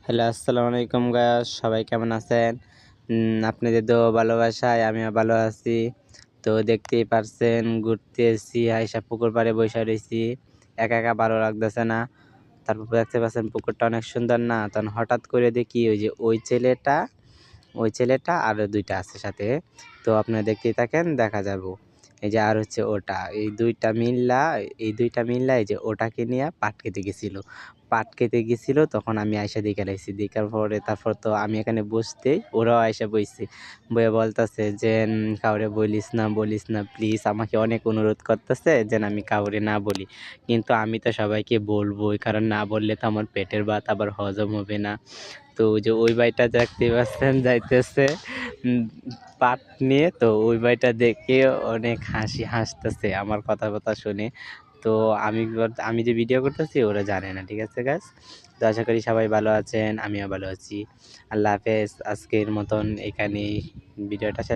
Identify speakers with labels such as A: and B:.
A: Hello, আসসালামু আলাইকুম guys, সবাই কেমন আছেন? আপনাদের দোয়া ভালোবাসায় আমিও ভালো আছি। তো দেখতেই পারছেন ঘুরতে এসেছি, আইসা পুকুর পাড়ে বইসা রইছি। একা, একা ভালো লাগতেছে না। তারপর দেখতে পাচ্ছেন পুকুরটা অনেক সুন্দর না? তখন হঠাৎ করে দেখি ওই যে ওই ছেলেটা আরো ২ টা আছে সাথে। তো আপনারা দেখতেই থাকেন, দেখা যাবো। এই যে আর হচ্ছে ওটা। এই ২ টা মিল্লা এই যে ওটাকে নিয়া পাট খেতে গেছিল। পাট খেতে গেছিল তখন আমি আইসা দেইখা লাইছি। দেখার পরে তারপর তো আমি এখানে বসতেই ওরাও আইসা বইছে। বইয়া বলতাছে যে, "কাউরে বলিস না প্লিজ।" আমাকে অনেক অনুরোধ করতেছে যেন আমি কাউরে না বলি। কিন্তু আমি তো সবাইকে বলবোই। কারণ না বললে তো আমার পেটের ভাত আবার হজম হবে না। তো ওই যে ওই ভাইটা দেখতে পাচ্ছেন যাইতেছে উম পাট নিয়ে। তো ওই ভাইটা দেখে অনেক হাসতেছে আমার কথা শুনে। তো আমি যে ভিডিও করতেছি ওরা জানে না। ঠিক আছে গাইস? তো আশা করি সবাই ভালো আছেন। আমিও ভালো আছি। আল্লাহ হাফেজ। আজকের মতন এখানেই ভিডিওটা শেষ।